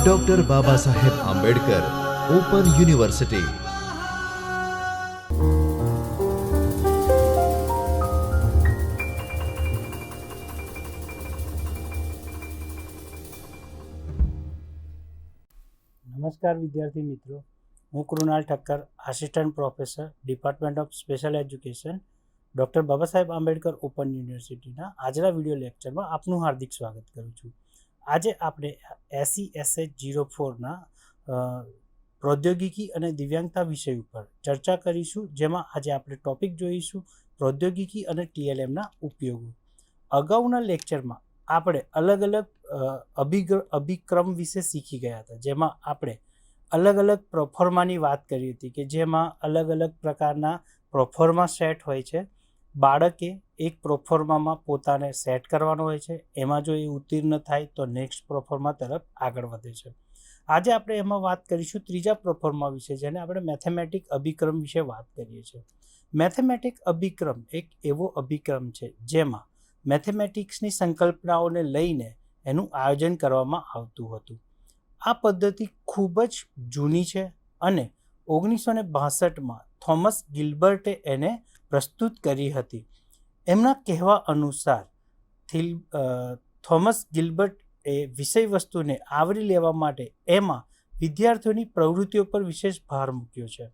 Doctor Baba Saheb Ambedkar open university. નમસ્કાર વિદ્યાર્થી મિત્રો, હું Krunal Thakkar, assistant professor, department of special education, doctor Baba Saheb Ambedkar open યુનિવર્સિટીના આજના વિડીયો લેક્ચરમાં આપનું હાર્દિક સ્વાગત કરું છું। આજે આપણે SESH04ના પ્રૌદ્યોગિકી અને દિવ્યાંગતા વિષય ઉપર ચર્ચા કરીશું, જેમાં આજે આપણે ટોપિક જોઈશું પ્રૌદ્યોગિકી અને TLMના ઉપયોગો। અગાઉના લેક્ચરમાં આપણે અલગ અલગ અભિક્રમ વિશે શીખી ગયા હતા, જેમાં આપણે અલગ અલગ પ્રોફોર્માની વાત કરી હતી કે જેમાં અલગ અલગ પ્રકારના પ્રોફોર્મા સેટ હોય છે। બાળકે એક પ્રોફોર્મામાં પોતાને સેટ કરવાનો હોય છે, એમાં જો એ ઉત્તીર્ણ થાય તો નેક્સ્ટ પ્રોફોર્મા તરફ આગળ વધે છે। આજે આપણે એમાં વાત કરીશું ત્રીજા પ્રોફોર્મા વિશે, જેને આપણે મેથેમેટિક અભિક્રમ વિશે વાત કરીએ છીએ। મેથેમેટિક અભિક્રમ એક એવો અભિક્રમ છે જેમાં મેથેમેટિક્સની સંકલ્પનાઓને લઈને એનું આયોજન કરવામાં આવતું હતું। આ પદ્ધતિ ખૂબ જ જૂની છે અને 1962માં થોમસ ગિલ્બર્ટે એને પ્રસ્તુત કરી હતી। એમના કહેવા અનુસાર થોમસ ગિલ્બર્ટ એ વિષય વસ્તુને આવરી લેવા માટે એમાં વિદ્યાર્થીઓની પ્રવૃત્તિઓ પર વિશેષ ભાર મૂક્યો છે।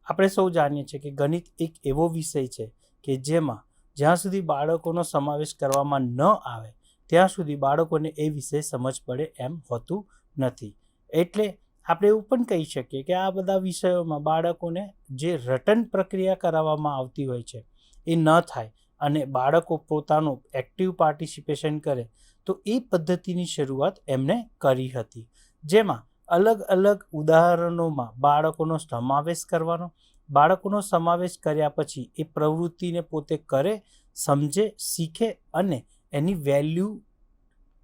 આપણે સૌ જાણીએ છીએ કે ગણિત એક એવો વિષય છે કે જેમાં જ્યાં સુધી બાળકોનો સમાવેશ કરવામાં ન આવે ત્યાં સુધી બાળકોને એ વિષય સમજ પડે એમ હોતું નથી। એટલે આપણે એવું પણ કહી શકીએ કે આ બધા વિષયોમાં બાળકોને જે રટન પ્રક્રિયા કરાવવામાં આવતી હોય છે એ ન થાય અને બાળકો પોતાનું એક્ટિવ પાર્ટિસિપેશન કરે, તો એ પદ્ધતિની શરૂઆત એમણે કરી હતી, જેમાં અલગ અલગ ઉદાહરણોમાં બાળકોનો સમાવેશ કરવાનો, બાળકોનો સમાવેશ કર્યા પછી એ પ્રવૃત્તિને પોતે કરે, સમજે, શીખે અને એની વેલ્યુ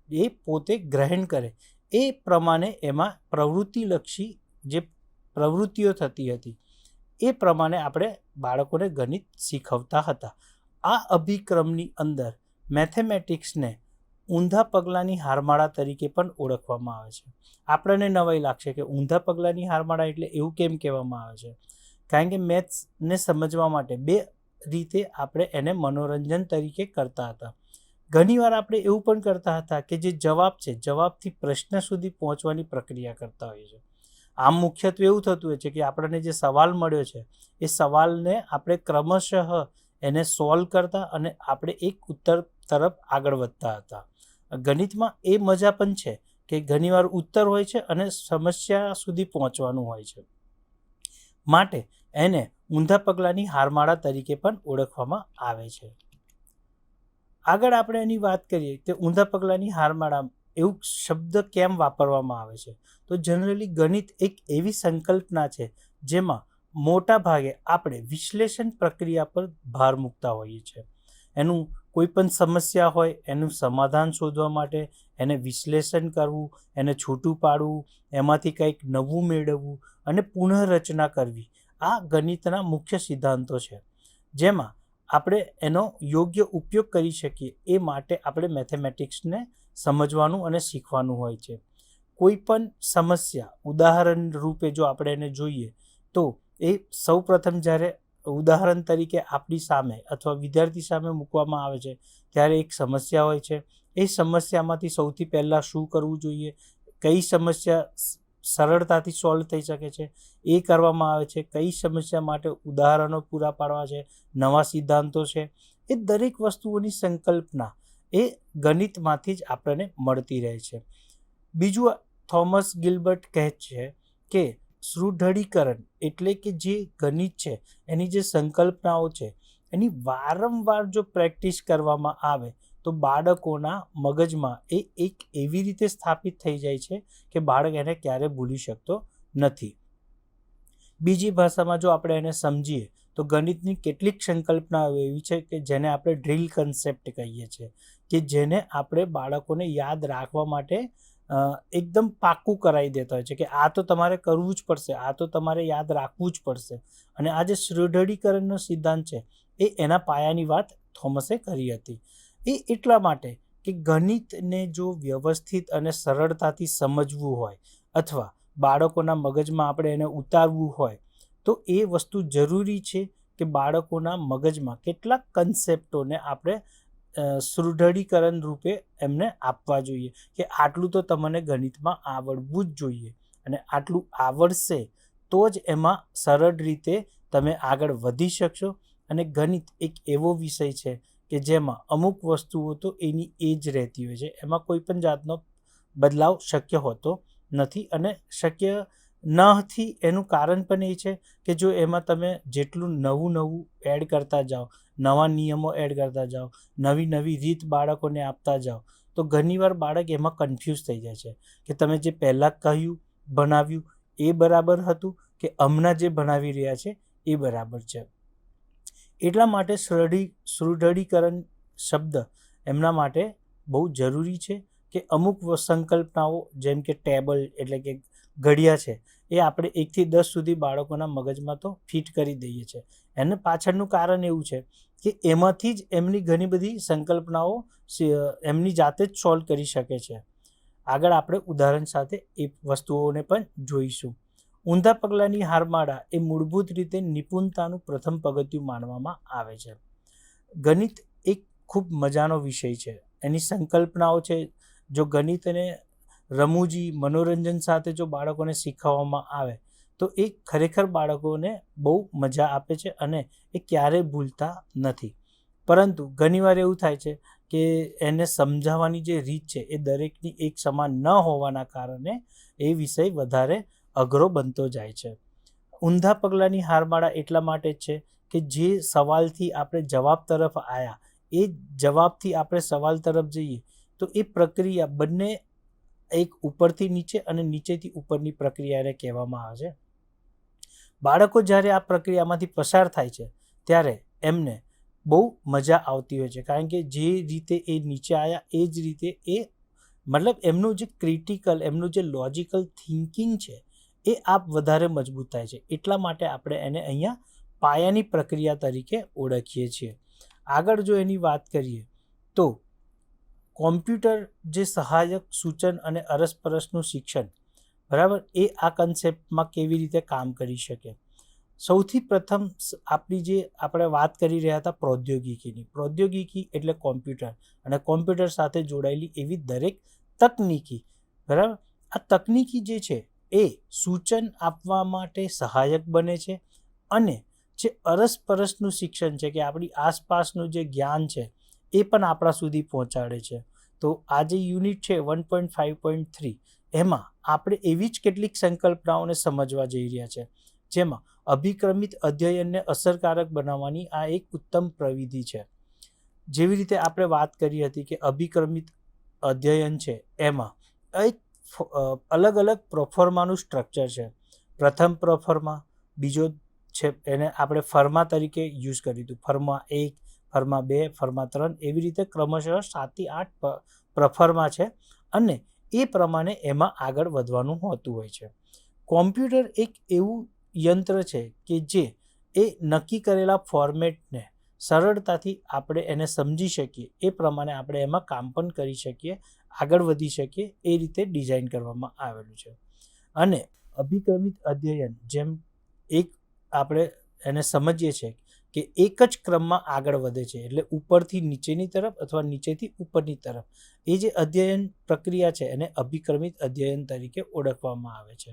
એ પોતે ગ્રહણ કરે, એ પ્રમાણે એમાં પ્રવૃત્તિલક્ષી જે પ્રવૃત્તિઓ થતી હતી એ પ્રમાણે આપણે બાળકોને ગણિત શીખવતા હતા। આ અભિક્રમની અંદર મેથેમેટિક્સને ઊંધા પગલાંની હારમાળા તરીકે પણ ઓળખવામાં આવે છે। આપણને નવાઈ લાગશે કે ઊંધા પગલાંની હારમાળા એટલે એવું કેમ કહેવામાં આવે છે? કારણ કે મેથ્સને સમજવા માટે બે રીતે આપણે એને મનોરંજન તરીકે કરતા હતા। ઘણીવાર આપણે એવું પણ કરતા હતા કે જે જવાબ છે, જવાબથી પ્રશ્ન સુધી પહોંચવાની પ્રક્રિયા કરતા હોઈએ છીએ। આમ મુખ્યત્વે એવું થતું હોય છે કે આપણને જે સવાલ મળ્યો છે એ સવાલને આપણે ક્રમશઃ એને સોલ્વ કરતા અને આપણે એક ઉત્તર તરફ આગળ વધતા હતા। ગણિતમાં એ મજા પણ છે કે ઘણીવાર ઉત્તર હોય છે અને સમસ્યા સુધી પહોંચવાનું હોય છે, માટે એને ઊંધા પગલાંની હારમાળા તરીકે પણ ઓળખવામાં આવે છે। આગળ આપણે એની વાત કરીએ તો ઊંધા પગલાંની હારમાળા એવું શબ્દ કેમ વાપરવામાં આવે છે? તો જનરલી ગણિત એક એવી સંકલ્પના છે જેમાં મોટા ભાગે આપણે વિશ્લેષણ પ્રક્રિયા પર ભાર મૂકતા હોઈએ છીએ। એનું કોઈ પણ સમસ્યા હોય એનું સમાધાન શોધવા માટે એને વિશ્લેષણ કરવું, એને છૂટું પાડવું, એમાંથી કંઈક નવું મેળવવું અને પુનઃરચના કરવી, આ ગણિતના મુખ્ય સિદ્ધાંતો છે, જેમાં આપણે એનો યોગ્ય ઉપયોગ કરી શકીએ એ માટે આપણે મેથેમેટિક્સને સમજવાનું અને શીખવાનું હોય છે। કોઈ પણ સમસ્યા ઉદાહરણ રૂપે જો આપણે એને જોઈએ તો એ સૌપ્રથમ જ્યારે ઉદાહરણ તરીકે આપણી સામે અથવા વિદ્યાર્થી સામે મૂકવામાં આવે છે ત્યારે એક સમસ્યા હોય છે। એ સમસ્યામાંથી સૌથી પહેલાં શું કરવું જોઈએ, કઈ સમસ્યા સરળતાથી સોલ્વ થઈ શકે છે એ કરવામાં આવે છે, કઈ સમસ્યા માટે ઉદાહરણો પૂરા પાડવા છે, નવા સિદ્ધાંતો છે, એ દરેક વસ્તુઓની સંકલ્પના એ ગણિતમાંથી જ આપણને મળતી રહે છે। બીજું, થોમસ ગિલ્બર્ટ કહે છે કે સુદૃઢીકરણ એટલે કે જે ગણિત છે એની જે સંકલ્પનાઓ છે એની વારંવાર જો પ્રેક્ટિસ કરવામાં આવે તો બાળકોના મગજમાં એ એક એવી રીતે સ્થાપિત થઈ જાય છે કે બાળક એને ક્યારે ભૂલી શકતો નથી। બીજી ભાષામાં જો આપણે એને સમજીએ તો ગણિતની કેટલીક સંકલ્પનાઓ એવી છે કે જેને આપણે ડ્રીલ કન્સેપ્ટ કહીએ છીએ, કે જેને આપણે બાળકોને યાદ રાખવા માટે એકદમ પાક્કું કરાવી દેતા હોય છે કે આ તો તમારે કરવું જ પડશે, આ તો તમારે યાદ રાખવું જ પડશે। અને આ જે સુદૃઢીકરણનો સિદ્ધાંત છે એ એના પાયાની વાત થોમસે કરી હતી। એ એટલા માટે કે ગણિતને જો વ્યવસ્થિત અને સરળતાથી સમજવું હોય અથવા બાળકોના મગજમાં આપણે એને ઉતારવું હોય તો એ વસ્તુ જરૂરી છે કે બાળકોના મગજમાં કેટલાક કન્સેપ્ટોને આપણે સુદૃઢીકરણ રૂપે એમને આપવા જોઈએ કે આટલું તો તમને ગણિતમાં આવડવું જ જોઈએ અને આટલું આવડશે તો જ એમાં સરળ રીતે તમે આગળ વધી શકશો. અને ગણિત એક એવો વિષય છે કે જેમાં અમુક વસ્તુઓ તો એની એ જ રહેતી હોય છે, એમાં કોઈ પણ જાતનો બદલાવ શક્ય હોતો નથી. અને શક્ય નથી એનું કારણ પણ એ છે કે જો એમાં તમે જેટલું નવું એડ કરતા જાઓ, નવા નિયમો એડ કરતા જાઓ, નવી રીત બાળકોને આપતા જાઓ તો ઘણીવાર બાળક એમાં કન્ફ્યુઝ થઈ જાય છે કે તમે જે પહેલાં કહ્યું ભણાવ્યું એ બરાબર હતું કે હમણાં જે ભણાવી રહ્યા છે એ બરાબર છે. એટલા માટે સુદૃઢીકરણ શબ્દ એમના માટે બહુ જરૂરી છે કે અમુક સંકલ્પનાઓ જેમ કે ટેબલ એટલે કે ઘડિયા છે એ આપણે 1 થી 10 સુધી બાળકોના મગજમાં તો ફિટ કરી દઈએ છીએ. એને પાછળનું કારણ એવું છે કે એમાંથી જ એમની ઘણી બધી સંકલ્પનાઓ એમની જાતે જ સોલ્વ કરી શકે છે. આગળ આપણે ઉદાહરણ સાથે એ વસ્તુઓને પણ જોઈશું. ઊંધા પગલાંની હારમાળા એ મૂળભૂત રીતે નિપુણતાનું પ્રથમ પગથિયું માનવામાં આવે છે. ગણિત એક ખૂબ મજાનો વિષય છે. એની સંકલ્પનાઓ છે. જો ગણિતને રમૂજી મનોરંજન સાથે જો બાળકોને શીખવવામાં આવે તો એ ખરેખર બાળકોને બહુ મજા આપે છે અને એ ક્યારેય ભૂલતા નથી. પરંતુ ઘણીવાર એવું થાય છે કે એને સમજાવવાની જે રીત છે એ દરેકની એક સમાન ન હોવાના કારણે એ વિષય વધારે અઘરો બનતો જાય છે. ઊંધા પગલાંની હારમાળા એટલા માટે જ છે કે જે સવાલથી આપણે જવાબ તરફ આવ્યા એ જવાબથી આપણે સવાલ તરફ જઈએ તો એ પ્રક્રિયા બંને એક ઉપરથી નીચે અને નીચેથી ઉપરની પ્રક્રિયાને કહેવામાં આવે છે. બાળકો જ્યારે આ પ્રક્રિયામાંથી પસાર થાય છે ત્યારે એમને બહુ મજા આવતી હોય છે કારણ કે જે રીતે એ નીચે આવ્યા એ જ રીતે એ મતલબ એમનું જે ક્રિટિકલ એમનું જે લોજિકલ થિંકિંગ છે એ આપ વધારે મજબૂત થાય છે. એટલા માટે આપણે એને અહીંયા પાયાની પ્રક્રિયા તરીકે ઓળખીએ છીએ. આગળ જો એની વાત કરીએ તો કોમ્પ્યુટર જે સહાયક સૂચન અને અરસપરસનું શિક્ષણ બરાબર એ આ કન્સેપ્ટમાં કેવી રીતે કામ કરી શકે. સૌથી પ્રથમ આપણી જે આપણે વાત કરી રહ્યા હતા પ્રૌદ્યોગિકી એટલે કોમ્પ્યુટર અને કોમ્પ્યુટર સાથે જોડાયેલી એવી દરેક તકનીકી બરાબર. આ તકનીકી જે છે એ સૂચન આપવા માટે સહાયક બને છે અને જે અરસપરસનું શિક્ષણ છે કે આપણી આસપાસનું જે જ્ઞાન છે એ પણ આપણા સુધી પહોંચાડે છે. તો આ જે યુનિટ છે 1.5.3 એમાં આપણે એવી જ કેટલીક સંકલ્પનાઓને સમજવા જઈ રહ્યા છે જેમાં અભિક્રમિત અધ્યયનને અસરકારક બનાવવાની આ એક ઉત્તમ પ્રવિધિ છે. જેવી રીતે આપણે વાત કરી હતી કે અભિક્રમિત અધ્યયન છે એમાં એક અલગ અલગ પ્રોફોર્માનું સ્ટ્રક્ચર છે. પ્રથમ પ્રોફોર્મા, બીજો છે એને આપણે ફર્મા તરીકે યુઝ કર્યું હતું. ફર્મા 1, ફર્મા 2, ફર્મા 3 એવી રીતે ક્રમશઃ 7 થી 8 પ્રોફોર્મા છે અને એ પ્રમાણે એમાં આગળ વધવાનું હોતું હોય છે. કોમ્પ્યુટર એક એવું યંત્ર છે કે જે એ નક્કી કરેલા ફોર્મેટને સરળતાથી આપણે એને સમજી શકીએ એ પ્રમાણે આપણે એમાં કામ પણ કરી શકીએ, આગળ વધી શકીએ એ રીતે ડિઝાઇન કરવામાં આવેલું છે. અને અભિક્રમિત અધ્યયન જેમ એક આપણે એને સમજીએ છીએ કે એક જ ક્રમમાં આગળ વધે છે એટલે ઉપરથી નીચેની તરફ અથવા નીચેથી ઉપરની તરફ એ જે અધ્યયન પ્રક્રિયા છે એને અભિક્રમિત અધ્યયન તરીકે ઓળખવામાં આવે છે.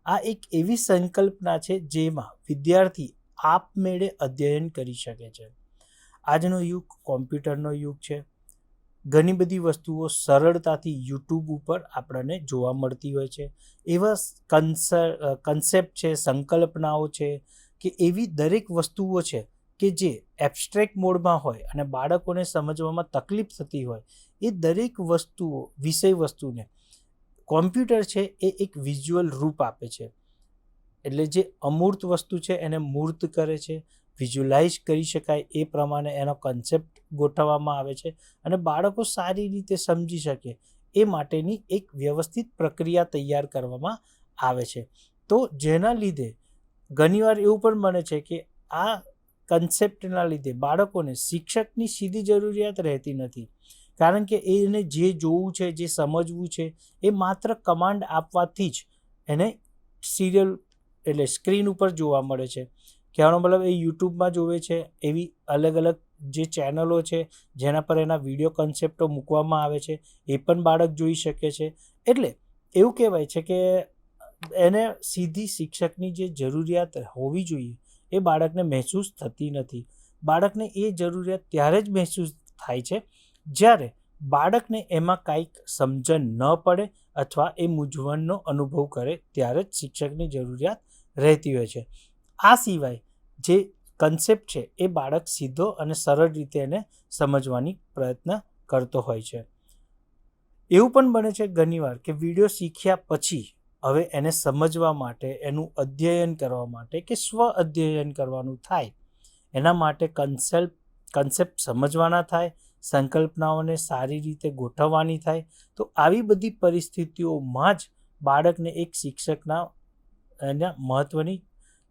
આ એક એવી સંકલ્પના છે જેમાં વિદ્યાર્થી આપમેળે અધ્યયન કરી શકે છે. આજનો યુગ કોમ્પ્યુટરનો યુગ છે. ઘણી બધી વસ્તુઓ સરળતાથી યુટ્યુબ ઉપર આપણને જોવા મળતી હોય છે. એવા કન્સેપ્ટ છે, સંકલ્પનાઓ છે કે એવી દરેક વસ્તુઓ છે કે જે એબ્સ્ટ્રેક્ટ મોડમાં હોય અને બાળકોને સમજવામાં તકલીફ થતી હોય એ દરેક વિષય વસ્તુને કોમ્પ્યુટર છે એ એક વિઝ્યુઅલ રૂપ આપે છે. એટલે જે અમૂર્ત વસ્તુ છે એને મૂર્ત કરે છે, વિઝ્યુલાઇઝ કરી શકાય એ પ્રમાણે એનો કન્સેપ્ટ ગોઠવવામાં આવે છે અને બાળકો સારી રીતે સમજી શકે એ માટેની એક વ્યવસ્થિત પ્રક્રિયા તૈયાર કરવામાં આવે છે. તો જેના લીધે ઘણીવાર એવું પણ બને છે કે આ કન્સેપ્ટના લીધે બાળકોને શિક્ષકની સીધી જરૂરિયાત રહેતી નથી કારણ કે એને જે જોવું છે, જે સમજવું છે, એ માત્ર કમાન્ડ આપવાથી જ એને સિરિયલ એટલે સ્ક્રીન ઉપર જોવા મળે છે. કહેવાનો મતલબ એ યુટ્યુબમાં જોવે છે, એવી અલગ અલગ જે ચેનલો છે જેના પર એના વિડીયો કન્સેપ્ટો મૂકવામાં આવે છે એ પણ બાળક જોઈ શકે છે. એટલે એવું કહેવાય છે કે એને સીધી શિક્ષકની જે જરૂરિયાત હોવી જોઈએ એ બાળકને મહેસૂસ થતી નથી. બાળકને એ જરૂરિયાત ત્યારે જ મહેસૂસ થાય છે જ્યારે બાળકને એમાં કાંઈક સમજણ ન પડે અથવા એ મૂંઝવણનો અનુભવ કરે ત્યારે જ શિક્ષકની જરૂરિયાત રહેતી હોય છે. આ સિવાય જે કન્સેપ્ટ છે એ બાળક સીધો અને સરળ રીતે એને સમજવાની પ્રયત્ન કરતો હોય છે. એવું પણ બને છે ઘણીવાર કે વિડીયો શીખ્યા પછી હવે એને સમજવા માટે, એનું અધ્યયન કરવા માટે કે સ્વ અધ્યયન કરવાનું થાય, એના માટે કન્સેપ્ટ સમજવાના થાય, સંકલ્પનાઓને સારી રીતે ગોઠવવાની થાય. તો આવી બધી પરિસ્થિતિઓમાં જ બાળકને એક શિક્ષકના એના મહત્ત્વની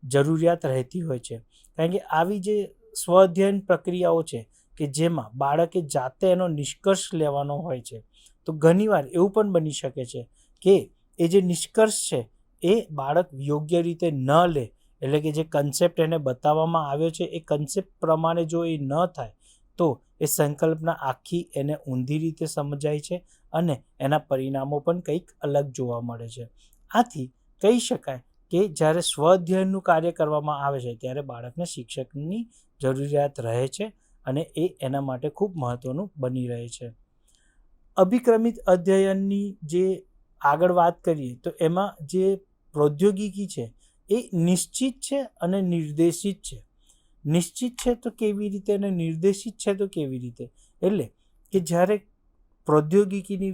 જરૂરિયાત રહેતી હોય છે. કારણ કે આવી જે સ્વ અધ્યયન પ્રક્રિયાઓ છે કે જેમાં બાળકે જાતે એનો નિષ્કર્ષ લેવાનો હોય છે, તો ઘણીવાર એવું પણ બની શકે છે કે એ જે નિષ્કર્ષ છે એ બાળક યોગ્ય રીતે ન લે, એટલે કે જે કન્સેપ્ટ એને બતાવવામાં આવ્યો છે એ કન્સેપ્ટ પ્રમાણે જો એ ન થાય તો એ સંકલ્પના આખી એને ઊંધી રીતે સમજાય છે અને એના પરિણામો પણ કંઈક અલગ જોવા મળે છે. આથી કહી શકાય કે જ્યારે સ્વ અધ્યયનનું કાર્ય કરવામાં આવે છે ત્યારે બાળકને શિક્ષકની જરૂરિયાત રહે છે અને એ એના માટે ખૂબ મહત્ત્વનું બની રહે છે. અભિક્રમિત અધ્યયનની જે આગળ વાત કરીએ તો એમાં જે પ્રૌદ્યોગિકી છે એ નિશ્ચિત છે અને નિર્દેશિત છે. નિશ્ચિત છે તો કેવી રીતે અને નિર્દેશિત છે તો કેવી રીતે? એટલે કે જ્યારે પ્રૌદ્યોગિકીની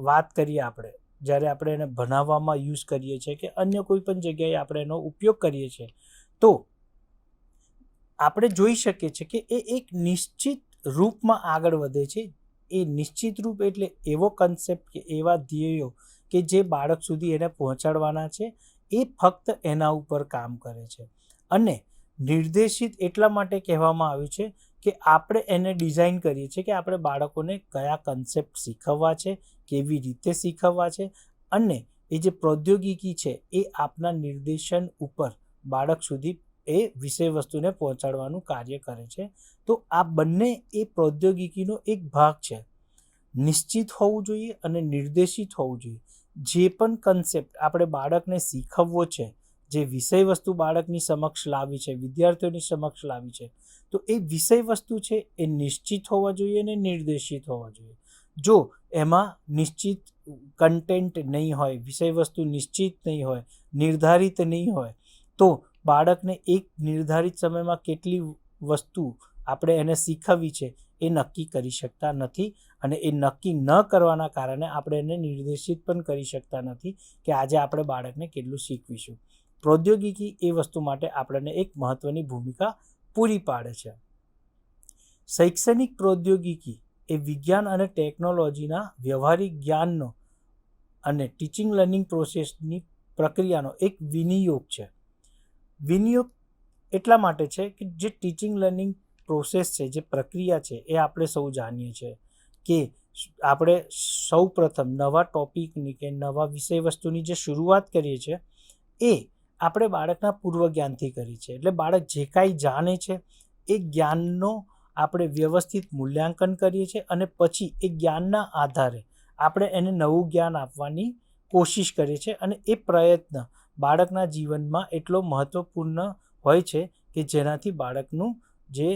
વાત કરીએ આપણે, જ્યારે આપણે એને ભણાવવામાં યુઝ કરીએ છીએ કે અન્ય કોઈ પણ જગ્યાએ આપણે એનો ઉપયોગ કરીએ છીએ, તો આપણે જોઈ શકીએ છીએ કે એ એક નિશ્ચિત રૂપમાં આગળ વધે છે. એ નિશ્ચિત રૂપ એટલે એવો કન્સેપ્ટ કે એવા ધ્યેયો કે જે બાળક સુધી એને પહોંચાડવાના છે એ ફક્ત એના ઉપર કામ કરે છે. અને નિર્દેશિત એટલા માટે કહેવામાં આવ્યું છે કે આપણે એને ડિઝાઇન કરીએ છીએ કે આપણે બાળકોને કયા કન્સેપ્ટ શીખવવા છે, કેવી રીતે શીખવવા છે, અને એ જે પ્રૌદ્યોગિકી છે એ આપના નિર્દેશન ઉપર બાળક સુધી એ વિષય વસ્તુને પહોંચાડવાનું કાર્ય કરે છે. તો આ બંને એ પ્રૌદ્યોગિકીનો એક ભાગ છે. નિશ્ચિત હોવું જોઈએ અને નિર્દેશિત હોવું જોઈએ. જે પણ કન્સેપ્ટ આપણે બાળકને શીખવવો છે, જે વિષય વસ્તુ બાળકની સમક્ષ લાવી છે, વિદ્યાર્થીઓની સમક્ષ લાવી છે, તો એ વિષય વસ્તુ છે એ નિશ્ચિત હોવા જોઈએ અને નિર્દેશિત હોવા જોઈએ. જો એમાં નિશ્ચિત કન્ટેન્ટ નહીં હોય, વિષય વસ્તુ નિશ્ચિત નહીં હોય, નિર્ધારિત નહીં હોય, તો બાળકને એક નિર્ધારિત સમયમાં કેટલી વસ્તુ આપણે એને શીખવવી છે એ નક્કી કરી શકતા નથી. અને એ નક્કી ન કરવાના કારણે આપણે એને નિર્દેશિત પણ કરી શકતા નથી કે આજે આપણે બાળકને કેટલું શીખવીશું. પ્રૌદ્યોગિકી એ વસ્તુ માટે આપણને એક મહત્ત્વની ભૂમિકા પૂરી પાડે છે. શૈક્ષણિક પ્રૌદ્યોગિકી એ વિજ્ઞાન અને ટેકનોલોજીના વ્યવહારિક જ્ઞાનનો અને ટીચિંગ લર્નિંગ પ્રોસેસની પ્રક્રિયાનો એક વિનિયોગ છે. વિનિયોગ એટલા માટે છે કે જે ટીચિંગ લર્નિંગ પ્રોસેસ છે, જે પ્રક્રિયા છે, એ આપણે સૌ જાણીએ છીએ કે આપણે સૌ પ્રથમ નવા ટોપિકની કે નવા વિષય વસ્તુની જે શરૂઆત કરીએ છીએ એ આપણે બાળકના પૂર્વ જ્ઞાનથી કરી છે. એટલે બાળક જે કાંઈ જાણે છે એ જ્ઞાનનો આપણે વ્યવસ્થિત મૂલ્યાંકન કરીએ છીએ અને પછી એ જ્ઞાનના આધારે આપણે એને નવું જ્ઞાન આપવાની કોશિશ કરીએ છીએ. અને એ પ્રયત્ન બાળકના જીવનમાં એટલો મહત્ત્વપૂર્ણ હોય છે કે જેનાથી બાળકનું જે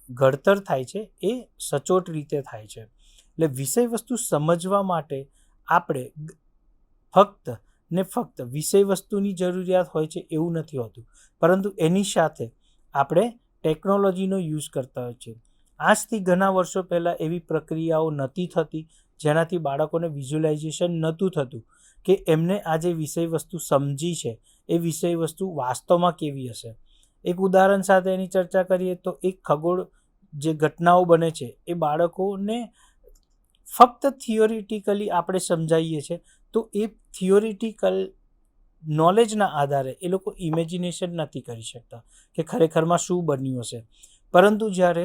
ઘડતર થાય છે એ સચોટ રીતે થાય છે. એટલે વિષય વસ્તુ સમજવા માટે આપણે ફક્ત વિષય વસ્તુની જરૂરિયાત હોય છે એવું નથી હોતું, પરંતુ એની સાથે આપણે ટેકનોલોજીનો યુઝ કરતા હોય છે. આજથી ઘણા વર્ષો પહેલાં એવી પ્રક્રિયાઓ નહોતી થતી જેનાથી બાળકોને વિઝ્યુલાઇઝેશન નહોતું થતું કે એમને આ જે વિષય વસ્તુ સમજી છે એ વિષય વસ્તુ વાસ્તવમાં કેવી હશે. એક ઉદાહરણ સાથે એની ચર્ચા કરીએ તો એક ખગોળ જે ઘટનાઓ બને છે એ બાળકોને ફક્ત થિયોરિટિકલી આપણે સમજાવીએ છીએ તો એ થિયોરિટિકલ નોલેજના આધારે એ લોકો ઇમેજિનેશન નથી કરી શકતા કે ખરેખરમાં શું બન્યું હશે. પરંતુ જ્યારે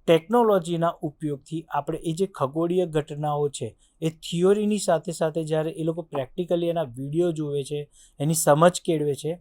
ટેકનોલોજીના ઉપયોગથી આપણે એ જે ખગોળીય ઘટનાઓ છે એ થિયોરીની સાથે સાથે જ્યારે એ લોકો પ્રેક્ટિકલી એના વિડીયો જોવે છે, એની સમજ કેળવે છે,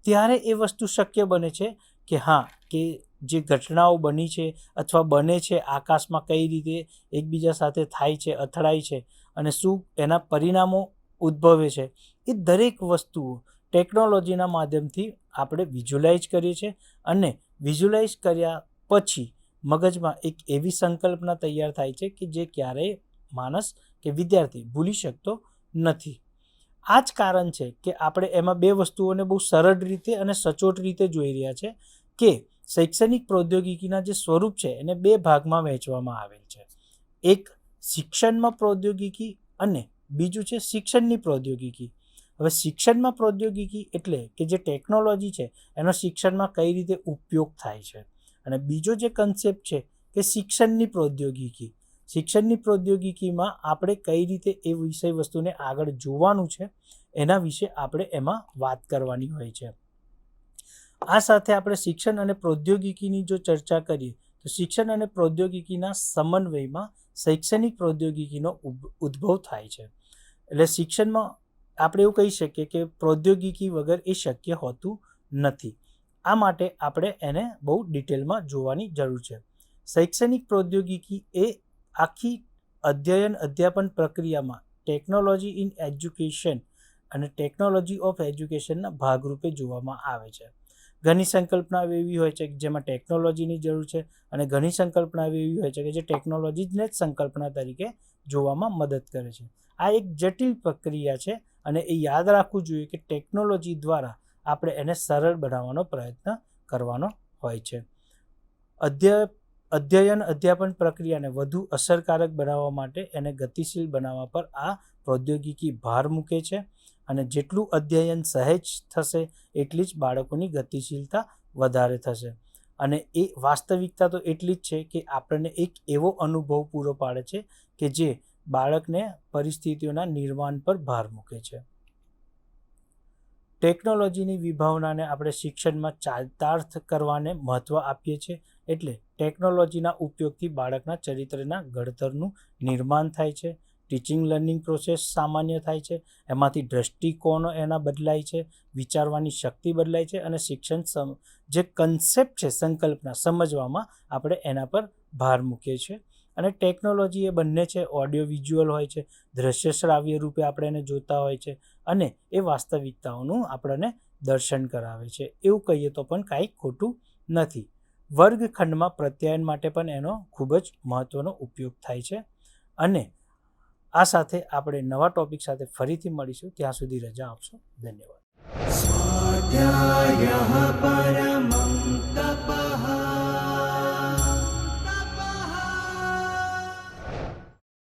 ત્યારે એ વસ્તુ શક્ય બને છે કે હા, કે જે ઘટનાઓ બની છે અથવા બને છે આકાશમાં કઈ રીતે એકબીજા સાથે થાય છે, અથડાય છે અને શું એના પરિણામો ઉદ્ભવે છે, એ દરેક વસ્તુઓ ટેકનોલોજીના માધ્યમથી આપણે વિઝ્યુલાઇઝ કરીએ છીએ અને વિઝ્યુલાઇઝ કર્યા પછી મગજમાં એક એવી સંકલ્પના તૈયાર થાય છે કે જે ક્યારેય માણસ કે વિદ્યાર્થી ભૂલી શકતો નથી. આ જ કારણ છે કે આપણે એમાં બે વસ્તુઓને બહુ સરળ રીતે અને સચોટ રીતે જોઈ રહ્યા છે કે શૈક્ષણિક પ્રૌદ્યોગિકીના જે સ્વરૂપ છે એને બે ભાગમાં વહેંચવામાં આવેલ છે. એક શિક્ષણમાં પ્રૌદ્યોગિકી અને બીજું છે શિક્ષણની પ્રૌદ્યોગિકી. હવે શિક્ષણમાં પ્રૌદ્યોગિકી એટલે કે જે ટેકનોલોજી છે એનો શિક્ષણમાં કઈ રીતે ઉપયોગ થાય છે, અને બીજો જે કન્સેપ્ટ છે કે શિક્ષણની પ્રૌદ્યોગિકી. શિક્ષણની પ્રૌદ્યોગિકીમાં આપણે કઈ રીતે એ વિષય વસ્તુને આગળ જોવાનું છે એના વિશે આપણે એમાં વાત કરવાની હોય છે. આ સાથે આપણે શિક્ષણ અને પ્રૌદ્યોગિકીની જો ચર્ચા કરીએ તો શિક્ષણ અને પ્રૌદ્યોગિકીના સમન્વયમાં શૈક્ષણિક પ્રૌદ્યોગિકીનો ઉદ્ભવ થાય છે. એટલે શિક્ષણમાં આપણે એવું કહી શકીએ કે પ્રૌદ્યોગિકી વગર એ શક્ય હોતું નથી. આ માટે આપણે એને બહુ ડિટેલમાં જોવાની જરૂર છે. શૈક્ષણિક પ્રૌદ્યોગિકી એ આખી અધ્યાપન પ્રક્રિયામાં ટેકનોલોજી ઇન એજ્યુકેશન અને ટેકનોલોજી ઓફ એજ્યુકેશનના ભાગરૂપે જોવામાં આવે છે. ઘણી સંકલ્પનાઓ એવી હોય છે કે જેમાં ટેકનોલોજીની જરૂર છે અને ઘણી સંકલ્પનાઓ એવી હોય છે કે જે ટેકનોલોજીને જ સંકલ્પના તરીકે જોવામાં મદદ કરે છે. આ એક જટિલ પ્રક્રિયા છે અને એ યાદ રાખવું જોઈએ કે ટેકનોલોજી દ્વારા આપણે એને સરળ બનાવવાનો પ્રયત્ન કરવાનો હોય છે. અધ્યાપન પ્રક્રિયાને વધુ અસરકારક બનાવવા માટે એને ગતિશીલ બનાવવા પર આ પ્રૌદ્યોગિકી ભાર મૂકે છે અને જેટલું અધ્યયન સહેજ થશે એટલી જ બાળકોની ગતિશીલતા વધારે થશે. અને એ વાસ્તવિકતા તો એટલી જ છે કે આપણને એક એવો અનુભવ પૂરો પાડે છે કે જે બાળકને પરિસ્થિતિઓના નિર્માણ પર ભાર મૂકે છે. ટેકનોલોજીની વિભાવનાને આપણે શિક્ષણમાં ચારિતાર્થ કરવાને મહત્ત્વ આપીએ છીએ. એટલે ટેકનોલોજીના ઉપયોગથી બાળકના ચરિત્રના ઘડતરનું નિર્માણ થાય છે, ટીચિંગ લર્નિંગ પ્રોસેસ સામાન્ય થાય છે, એમાંથી દ્રષ્ટિકોણો એના બદલાય છે, વિચારવાની શક્તિ બદલાય છે અને શિક્ષણ જે કન્સેપ્ટ છે, સંકલ્પના સમજવામાં આપણે એના પર ભાર મૂકીએ છીએ. અને ટેકનોલોજી એ બંને છે, ઓડિયો વિઝ્યુઅલ હોય છે, દ્રશ્ય શ્રાવ્ય રૂપે આપણે એને જોતા હોય છે અને એ વાસ્તવિકતાઓનું આપણને દર્શન કરાવે છે. એવું કહીએ તો પણ કાંઈ ખોટું નથી. વર્ગખંડમાં પ્રત્યાયન માટે પણ એનો ખૂબ જ મહત્ત્વનો ઉપયોગ થાય છે. અને આ સાથે આપણે નવા ટોપિક સાથે ફરીથી મળીશું. ત્યાં સુધી રજા આપશો. ધન્યવાદ.